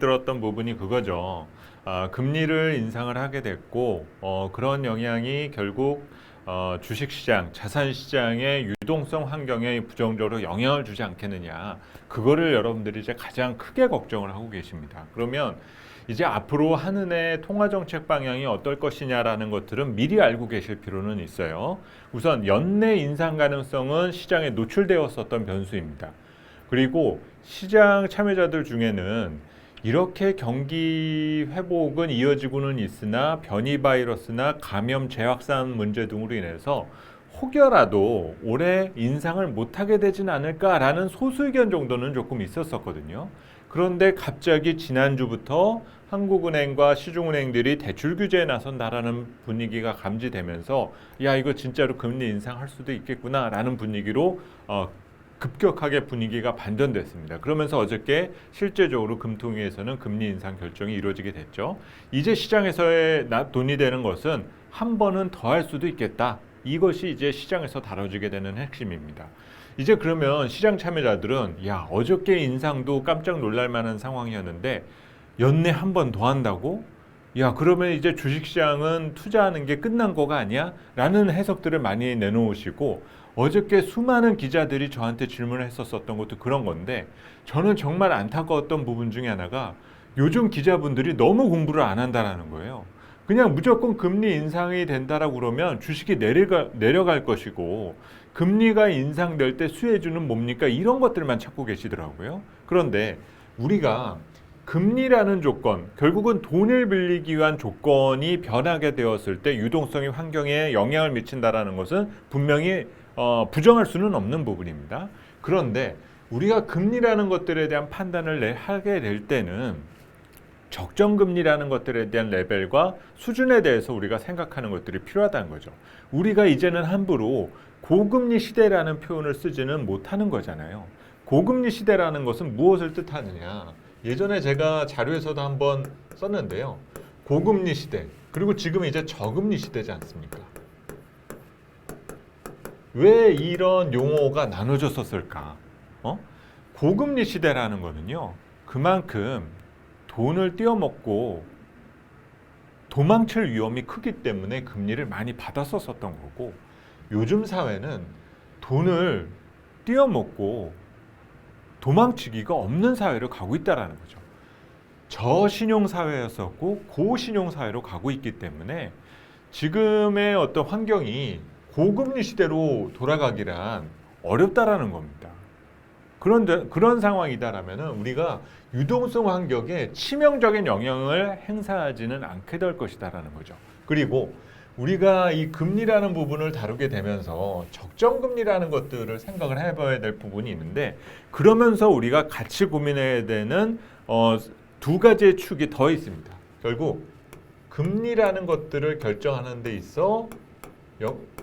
들었던 부분이 그거죠. 금리를 인상을 하게 됐고, 그런 영향이 결국 주식시장, 자산시장의 유동성 환경에 부정적으로 영향을 주지 않겠느냐. 그거를 여러분들이 이제 가장 크게 걱정을 하고 계십니다. 그러면 이제 앞으로 한은의 통화정책 방향이 어떨 것이냐라는 것들은 미리 알고 계실 필요는 있어요. 우선 연내 인상 가능성은 시장에 노출되었었던 변수입니다. 그리고 시장 참여자들 중에는 이렇게 경기 회복은 이어지고는 있으나 변이 바이러스나 감염 재확산 문제 등으로 인해서 혹여라도 올해 인상을 못하게 되진 않을까라는 소수 의견 정도는 조금 있었었거든요. 그런데 갑자기 지난주부터 한국은행과 시중은행들이 대출 규제에 나선다라는 분위기가 감지되면서 야 이거 진짜로 금리 인상할 수도 있겠구나라는 분위기로 급격하게 분위기가 반전됐습니다. 그러면서 어저께 실제적으로 금통위에서는 금리 인상 결정이 이루어지게 됐죠. 이제 시장에서의 논의되는 것은 한 번은 더 할 수도 있겠다. 이것이 이제 시장에서 다뤄지게 되는 핵심입니다. 이제 그러면 시장 참여자들은 야 어저께 인상도 깜짝 놀랄 만한 상황이었는데 연내 한 번 더 한다고? 야 그러면 이제 주식시장은 투자하는 게 끝난 거가 아니야? 라는 해석들을 많이 내놓으시고 어저께 수많은 기자들이 저한테 질문을 했었던 것도 그런 건데 저는 정말 안타까웠던 부분 중에 하나가 요즘 기자분들이 너무 공부를 안 한다라는 거예요. 그냥 무조건 금리 인상이 된다라고 그러면 주식이 내려갈 것이고 금리가 인상될 때 수혜주는 뭡니까? 이런 것들만 찾고 계시더라고요. 그런데 우리가 금리라는 조건, 결국은 돈을 빌리기 위한 조건이 변하게 되었을 때 유동성이 환경에 영향을 미친다라는 것은 분명히 부정할 수는 없는 부분입니다. 그런데 우리가 금리라는 것들에 대한 판단을 하게 될 때는 적정금리라는 것들에 대한 레벨과 수준에 대해서 우리가 생각하는 것들이 필요하다는 거죠. 우리가 이제는 함부로 고금리 시대라는 표현을 쓰지는 못하는 거잖아요. 고금리 시대라는 것은 무엇을 뜻하느냐. 예전에 제가 자료에서도 한번 썼는데요. 고금리 시대, 그리고 지금 이제 저금리 시대지 않습니까? 왜 이런 용어가 나눠졌었을까? 고금리 시대라는 거는요. 그만큼 돈을 띄어먹고 도망칠 위험이 크기 때문에 금리를 많이 받았었던 거고 요즘 사회는 돈을 띄어먹고 도망치기가 없는 사회로 가고 있다는 거죠. 저신용 사회였었고 고신용 사회로 가고 있기 때문에 지금의 어떤 환경이 고금리 시대로 돌아가기란 어렵다라는 겁니다. 그런 상황이다라면 우리가 유동성 환경에 치명적인 영향을 행사하지는 않게 될 것이다라는 거죠. 그리고 우리가 이 금리라는 부분을 다루게 되면서 적정금리라는 것들을 생각을 해봐야 될 부분이 있는데 그러면서 우리가 같이 고민해야 되는 두 가지의 축이 더 있습니다. 결국 금리라는 것들을 결정하는 데 있어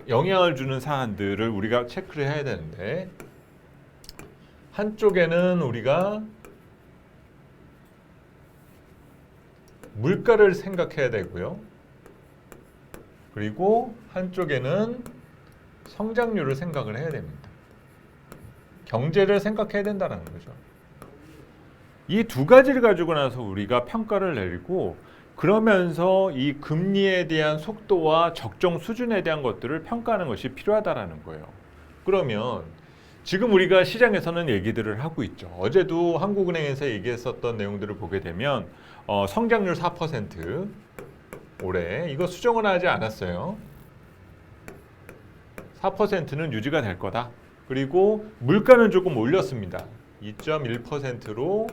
영향을 주는 사안들을 우리가 체크를 해야 되는데 한쪽에는 우리가 물가를 생각해야 되고요. 그리고 한쪽에는 성장률을 생각을 해야 됩니다. 경제를 생각해야 된다는 거죠. 이 두 가지를 가지고 나서 우리가 평가를 내리고 그러면서 이 금리에 대한 속도와 적정 수준에 대한 것들을 평가하는 것이 필요하다라는 거예요. 그러면 지금 우리가 시장에서는 얘기들을 하고 있죠. 어제도 한국은행에서 얘기했었던 내용들을 보게 되면 성장률 4% 올해 이거 수정은 하지 않았어요. 4%는 유지가 될 거다. 그리고 물가는 조금 올렸습니다. 2.1%로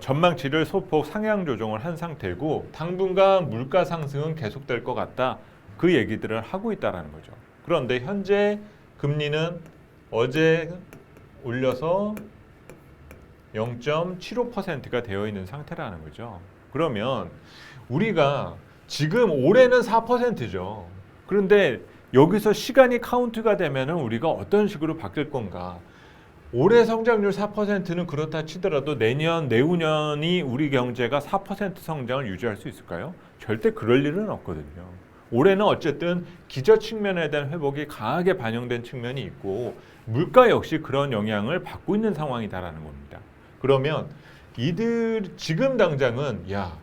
전망치를 소폭 상향 조정을 한 상태고 당분간 물가 상승은 계속될 것 같다. 그 얘기들을 하고 있다는 거죠. 그런데 현재 금리는 어제 올려서 0.75%가 되어 있는 상태라는 거죠. 그러면 우리가 지금 올해는 4%죠. 그런데 여기서 시간이 카운트가 되면은 우리가 어떤 식으로 바뀔 건가? 올해 성장률 4%는 그렇다 치더라도 내년, 내후년이 우리 경제가 4% 성장을 유지할 수 있을까요? 절대 그럴 일은 없거든요. 올해는 어쨌든 기저 측면에 대한 회복이 강하게 반영된 측면이 있고 물가 역시 그런 영향을 받고 있는 상황이다라는 겁니다. 그러면 이들 지금 당장은 야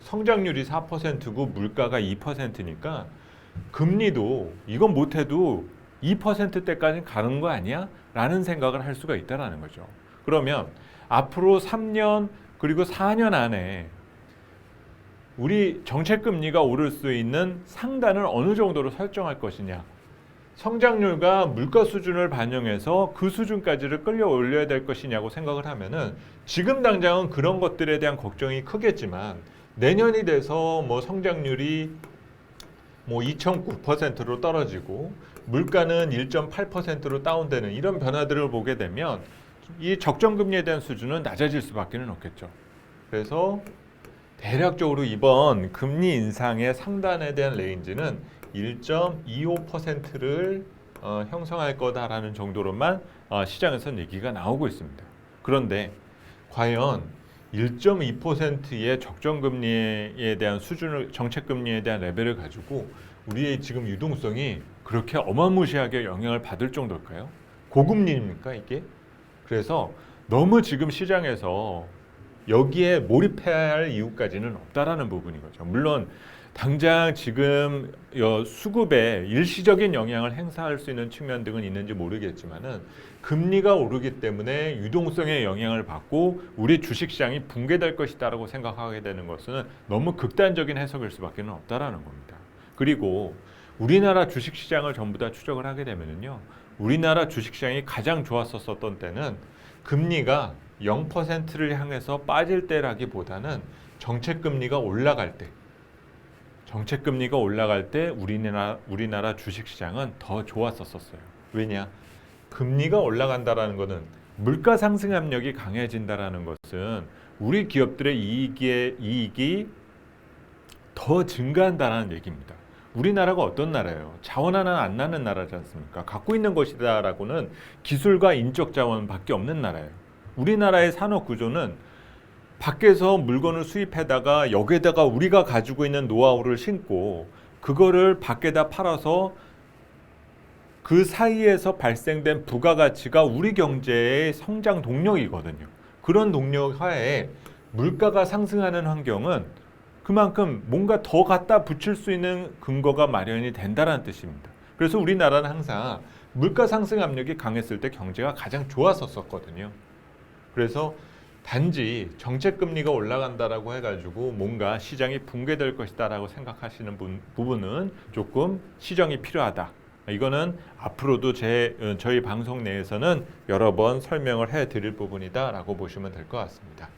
성장률이 4%고 물가가 2%니까 금리도 이건 못해도 2%대까지 가는 거 아니야? 라는 생각을 할 수가 있다는 거죠. 그러면 앞으로 3년 그리고 4년 안에 우리 정책금리가 오를 수 있는 상단을 어느 정도로 설정할 것이냐. 성장률과 물가 수준을 반영해서 그 수준까지를 끌어올려야 될 것이냐고 생각을 하면은 지금 당장은 그런 것들에 대한 걱정이 크겠지만 내년이 돼서 뭐 성장률이 뭐 2.9%로 떨어지고 물가는 1.8%로 다운되는 이런 변화들을 보게 되면 이 적정금리에 대한 수준은 낮아질 수밖에 없겠죠. 그래서 대략적으로 이번 금리 인상의 상단에 대한 레인지는 1.25%를 형성할 거다라는 정도로만 시장에서는 얘기가 나오고 있습니다. 그런데 과연 1.2%의 적정금리에 대한 수준을 정책금리에 대한 레벨을 가지고 우리의 지금 유동성이 그렇게 어마무시하게 영향을 받을 정도일까요? 고금리입니까 이게? 그래서 너무 지금 시장에서 여기에 몰입해야 할 이유까지는 없다라는 부분인 거죠. 물론 당장 지금 수급에 일시적인 영향을 행사할 수 있는 측면 등은 있는지 모르겠지만은 금리가 오르기 때문에 유동성에 영향을 받고 우리 주식시장이 붕괴될 것이다라고 생각하게 되는 것은 너무 극단적인 해석일 수밖에 없다라는 겁니다. 그리고 우리나라 주식시장을 전부 다 추적을 하게 되면요, 우리나라 주식시장이 가장 좋았었던 때는 금리가 0%를 향해서 빠질 때라기보다는 정책금리가 올라갈 때 우리나라 주식시장은 더 좋았었어요. 왜냐? 금리가 올라간다라는 것은 물가 상승 압력이 강해진다라는 것은 우리 기업들의 이익이 더 증가한다라는 얘기입니다. 우리나라가 어떤 나라예요? 자원 하나 안 나는 나라지 않습니까? 갖고 있는 것이다라고는 기술과 인적 자원밖에 없는 나라예요. 우리나라의 산업 구조는 밖에서 물건을 수입해다가 여기에다가 우리가 가지고 있는 노하우를 심고 그거를 밖에다 팔아서 그 사이에서 발생된 부가가치가 우리 경제의 성장 동력이거든요. 그런 동력 하에 물가가 상승하는 환경은 그만큼 뭔가 더 갖다 붙일 수 있는 근거가 마련이 된다는 뜻입니다. 그래서 우리나라는 항상 물가 상승 압력이 강했을 때 경제가 가장 좋았었거든요. 그래서 단지 정책금리가 올라간다라고 해가지고 뭔가 시장이 붕괴될 것이다라고 생각하시는 부분은 조금 시정이 필요하다. 이거는 앞으로도 저희 방송 내에서는 여러 번 설명을 해드릴 부분이다라고 보시면 될 것 같습니다.